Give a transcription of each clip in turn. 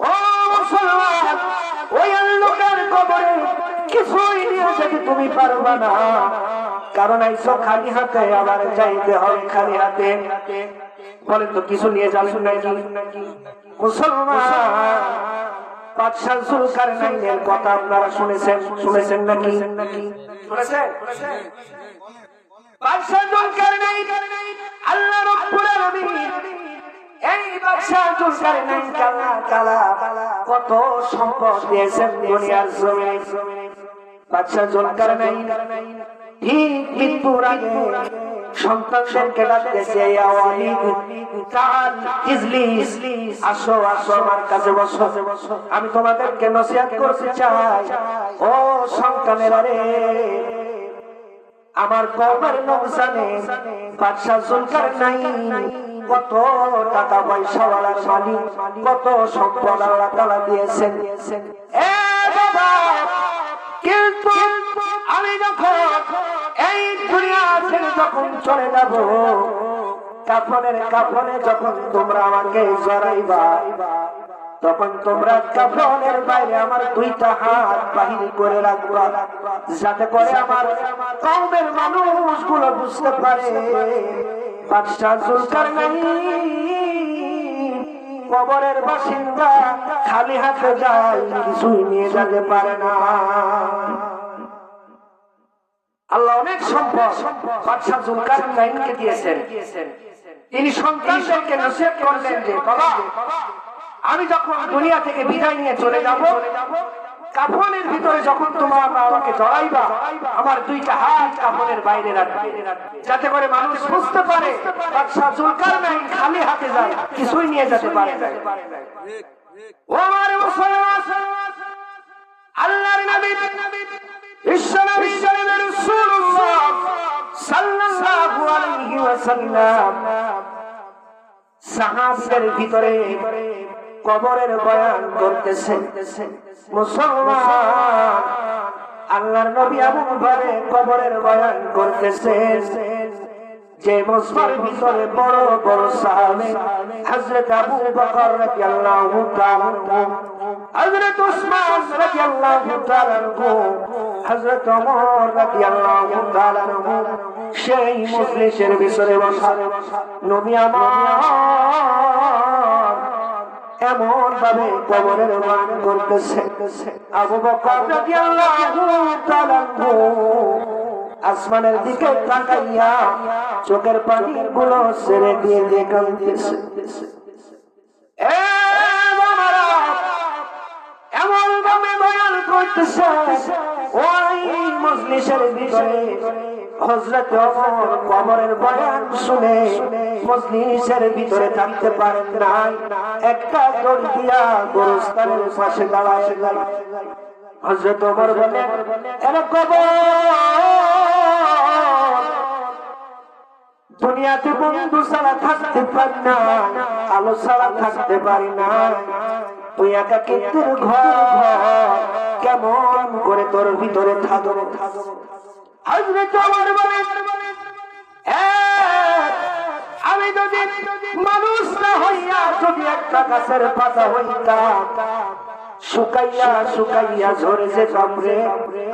ও মুসলমান, ওই লোকের কবরে কিছুই নিয়ে যেতে তুমি পারবা না, কারণ আইসো খালি হাতে, আবার যাইতে হবে খালি হাতে। বলেন তো কিছু নিয়ে যাবেন নাকি? মুসলমান, বাদশাহ জুলকারনাইনের কথা আপনারা শুনেছেন নাকি? শুনেছেন? বাদশাহ জুলকারনাইন, আল্লাহ রাব্বুল আলামিন এই বাদশাহ জুলকারনাইনকে আল্লাহ তাআলা কত সম্পদ দিয়েছেন দুনিয়ার জমিনে। বাদশাহ জুলকারনাইন ঠিক মৃত্যুর আগে সন্তানদেরকে ডাকতেছে, ইয়া ওয়ালিদ তাআল ইজলিস, আসো আসো আমার কাছে বসো, আমি তোমাদেরকে নসিহত করতে চাই। ও সন্তানেরা রে, আমার কওমের লোক জানে বাদশাহ জুলকারনাইন কত টাকা পয়সাওয়ালার মালিক, কত সম্পদ আল্লাহ তাআলা দিয়েছেন। এ বাবা, কিন্তু আমি যখন এই দুনিয়া ছেড়ে যখন চলে যাব, কাফনে যখন তোমরা আমাকে জড়াইবা, তখন তোমরা কাফনের বাইরে আমার দুইটা হাত বাহির করে রাখবা, যাতে করে আমার কওমের মানুষগুলো বুঝতে পারে বাদশাহ জুলকারনাইন কবরের বাসিন্দা, খালি হাতে যায়, কিছুই নিয়ে যেতে পারে না। আল্লাহ অনেক সম্পদ বাদশাহ জুলকারনাইনকে দিয়েছেন। তিনি সন্তানদেরকে নসিহত করলেন যে, বাবা, আমি যখন দুনিয়া থেকে বিদায় নিয়ে চলে যাব, কাফনের ভিতরে যখন তোমরা আমাকে জড়াইবা, আমার দুইটা হাত কাফনের বাইরে রাখবে, যাতে করে মানুষ বুঝতে পারে বাদশাহ জুলকারনাইন খালি হাতে যায়, কিছুই নিয়ে যেতে পারে না। ও আমার মুসলমান, আল্লাহর নবী বিশ্বনবী রাসূলুল্লাহ সাল্লাল্লাহু আলাইহি ওয়াসাল্লাম সাহাবীদের ভিতরে কবরের বয়ান করতেছেন। মুসলমান, আল্লাহর নবী আবু বকরে কবরের বয়ান করতেছেন। যে মসজিদের ভিতরে বড় বড় সাহাবী, হযরত আবু বকর রাদিয়াল্লাহু তাআলা আনহু, হযরত উসমান রাদিয়াল্লাহু তাআলা আনহু, হযরত ওমর রাদিয়াল্লাহু তাআলা আনহু, সেই মজলিসের ভিতরে বসা নবী আমার এমন ভাবে কবরের বয়ান করতেছে। আবু বকর রাদিয়াল্লাহু তাআলা আনহু আসমানের দিকে তাকাইয়া চোখের পানিগুলো ছেড়ে দিয়ে কাঁদতেছে। এমন ভাবে বয়ান করতেছে, ওই মজলিসের ভিতরে হযরত ওমর কবরের বয়ান শুনে মজলিসের ভিতরে থাকতে পারেন নাই, একটা দড়ি দিয়া গোরস্থানের পাশে দাঁড়ায়। হযরত ওমর বলেন, এরা কবর, দুনিয়াতে বন্ধু ছাড়া থাকতে পারি না, আলো ছাড়া থাকতে পারি না, তুই একাকিত্বের ঘর কেমন করে তোর ভিতরে থাকবো। হযরত ওমর বলেন, আমি যদি মানুষ না হইয়া যদি একটা গাছের পাতা হইতাম, শুকাইয়া শুকাইয়া ঝরে যেতাম রে,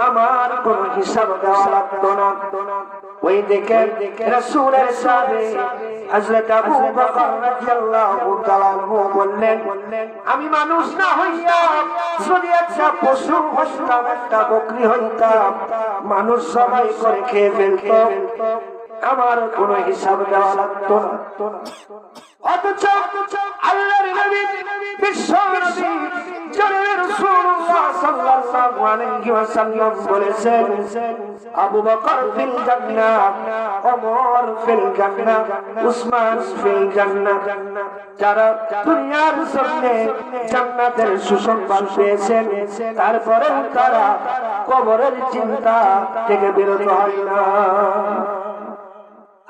আমার কোন হিসাব দেওয়া লাগতো না। ওই দেখে রাসূলের সাহাবী হযরত আবু বকর রাদিয়াল্লাহু তাআলা আনহু বললেন, আমি মানুষ না হইয়া যদি একটা পশু হইতাম, একটা বকরি হইতাম, মানুষ সবাই করে খেয়ে ফেলতো, আমার কোন হিসাব দেওয়া লাগতো না। অথচ আল্লাহর নবী বিশ্ব নবী জনাবে রাসূলুল্লাহ সাল্লাল্লাহু আলাইহি ওয়াসাল্লাম বলেছেন, আবু বকর ফিল জান্নাহ, ওমর ফিল জান্নাহ, উসমান ফিল জান্নাহ। যারা দুনিয়ার জমিনে জান্নাতের সুসংবাদ পেয়েছেন, তারপরে তারা কবরের চিন্তা থেকে বিরত হয় না।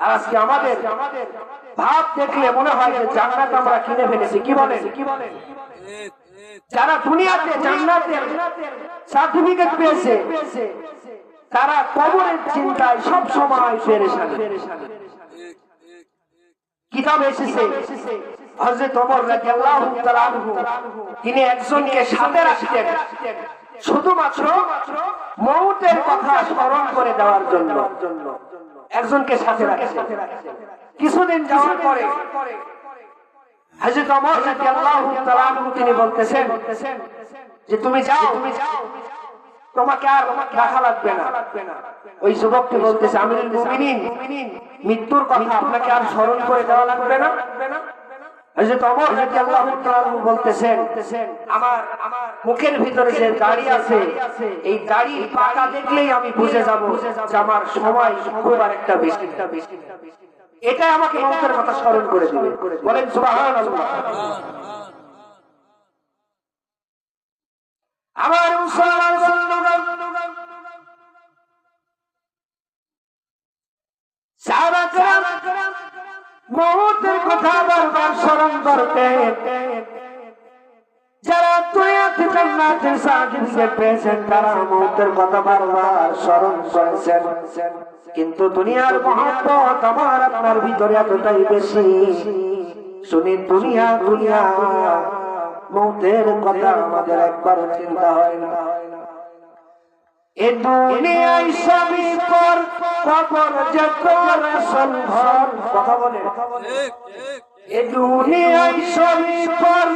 আর আজকে আমাদের ভাব দেখলে মনে হয় যে জান্নাত আমরা কিনে ফেলেছি। কি বলেন? যারা দুনিয়াতে জান্নাতের সার্টিফিকেট পেয়েছে, তারা কবরের চিন্তায় সব সময় পেরেশান। কিতাব এসেছে হযরত ওমর রাদিয়াল্লাহু তাআলা আনহু তিনি একজনকে সাথে রাখতেন শুধুমাত্র মওতের কথা স্মরণ করে দেওয়ার জন্য একজনকে সাথে রাখতেন। কিছুদিন যাওয়ার পরে হযরত ওমর রাদিয়াল্লাহু তাআলা আনহু তিনি বলতেছেন যে তুমি যাও, তোমাকে আর রাখা লাগবে না। ওই যুবকটি বলতেছে আমিরুল মুমিনিন, মৃত্যুর কথা আপনাকে আর স্মরণ করে দেওয়া লাগবে না। হযরত ওমর রাদিয়াল্লাহু তাআলা আনহু বলতেছেন আমার মুখের ভিতরে যে দাড়ি আছে এই দাড়ির পাকা দেখলেই আমি বুঝে যাব যে আমার সময় খুব একটা বেশি, এটা আমাকে মওতের কথা স্মরণ করে দিবে। বলেন সুবহানাল্লাহ। আমার মুসলমান বন্ধুগণ, সাহাবায়ে কেরাম মওতের কথা বারবার স্মরণ করতেন। যারা দুনিয়াতে জান্নাতের সার্টিফিকেট পেয়েছেন তারা মওতের কথা বারবার স্মরণ করেছেন, কিন্তু দুনিয়ার মহব্বত আমার আপনার ভিতরে এতটাই বেশি। শুনি দুনিয়া দুনিয়া, মওতের কথা আমাদের একবার চিন্তা হয় না। এ দুনিয়ায় সবই পর, কবর যে তোর আসল ঘর। কথা বলে এ দুনিয়ায় সবই পর,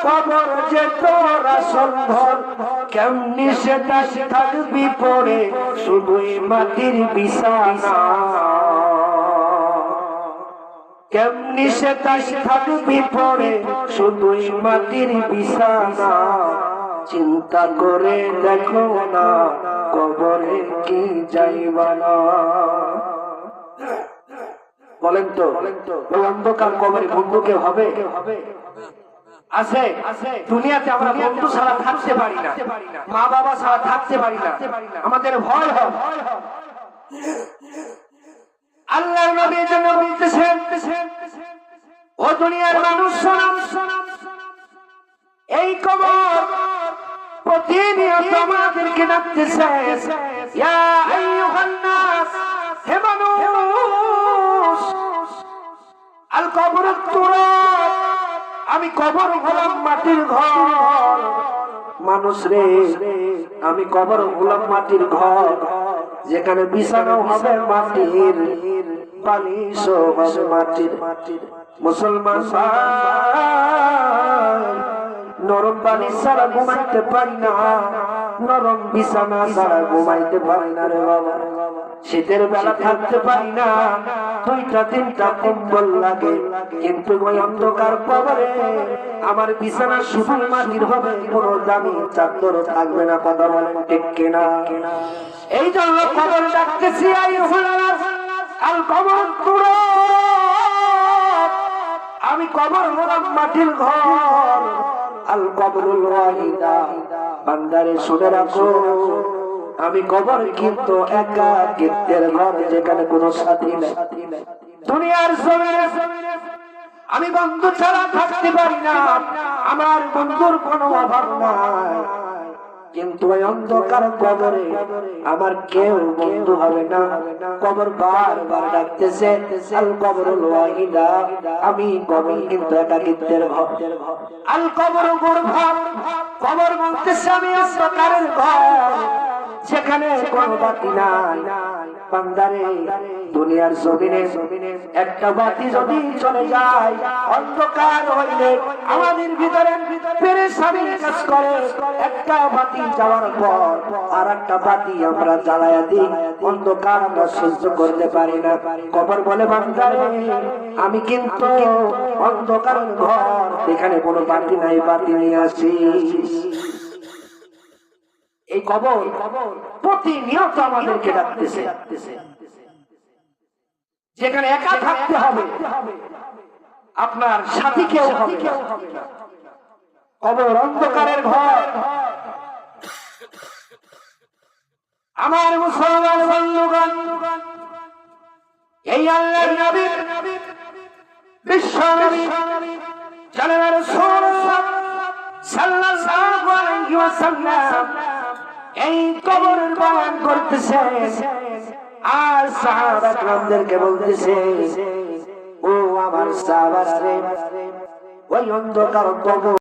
কবর যে তোর আসল ঘর। কেমনি সেটা থাকবি পড়ে শুধুই মাটির বিছানা, কেমনি সেটা থাকবি পড়ে শুধুই মাটির বিছানা। চিন্তা করে দেখো না কবরে কি যাইবা না। বলেন তো অন্ধকার কবরে বন্ধু কেউ হবে? আছে? দুনিয়াতে আমরা বন্ধু ছাড়া থাকতে পারি না, মা বাবা ছাড়া থাকতে পারি না, আমাদের ভয় হয়। আল্লাহর নবী জন্য বলতেছেন ও দুনিয়ার মানুষ শোনো, এই কবর প্রতিনিয়ত আমাদেরকে ডাকতেছে, ইয়া আইয়ুহান নাস, হে মানুষ, আল কবরুত তুরাব, আমি কবর হলাম মাটির ঘর। মানুষ রে, আমি কবর হলাম মাটির ঘর, যেখানে বিছানাও হবে মাটির, বালিশও হবে মাটির। মুসলমান নরম বালিশ ছাড়া ঘুমাইতে পারি না, নরম বিছানা ছাড়া ঘুমাইতে পারি না রে বাবা। শীতের বেলা থাকতে পারি না, 2-3টা কম্বল লাগে, কিন্তু ওই অন্ধকার কবরে আমার বিছানা শুধু মাটির হবে, কোনো দামি চাদর থাকবে না। কথা বলেন ঠিক কিনা? এই জন্য কবর ডাকতেছি, আল কবর তুরাব, আমি কবর হলাম মাটির ঘর। আল কবরুল ওয়াহিদা, বান্দারে শুনে রাখো, আমি কবর কিন্তু একাকিত্বের ঘর, যেখানে কোনো সাথী নেই। দুনিয়ার জমিনে আমি বন্ধু ছাড়া থাকতে পারি না, আমার বন্ধুর কোনো অভাব নাই, কিন্তু ওই অন্ধকার কবরে আমার কেউ বন্ধু হবে না। কবর বারবার ডাকতেছে, আল কবরুল ওয়াহিদা, আমি কবর কিন্তু একাকিত্বের ঘর। আল কবর গুরফা, কবর বলতেছে আমি অন্ধকারের ঘর, সেখানে কোনো বাতি নাই। বান্দারে, দুনিয়ার জমিনে একটা বাতি যদি চলে যায়, অন্ধকার হইলে আমাদের ভিতরে পেরেশানি কাজ করে। একটা বাতি যাওয়ার পর আর একটা বাতি আমরা জ্বালায়া দিই, অন্ধকার আমরা সহ্য করতে পারি না। কবর বলে বান্দারে, আমি কিন্তু অন্ধকারের ঘর, এখানে কোনো বাতি নাই, বাতি নিয়ে আসি। এই কবর প্রতিনিয়ত আমাদেরকে ডাকতেছে, যেখানে একা থাকতে হবে, আপনার সাথী কেউ হবে না। কবর অন্ধকারের ঘর। আমার মুসলমান বন্ধুগণ, এই আল্লাহর নবী, বিশ্ব নবী জনাব রাসূলুল্লাহ সাল্লাল্লাহু আলাইহি ওয়াসাল্লাম এই কবরের বয়ান করতেছে, আর সাহাবা-কেরামদেরকে বলতেছে, ও আমার সাহাবারা রে, ওই অন্ধকার কবর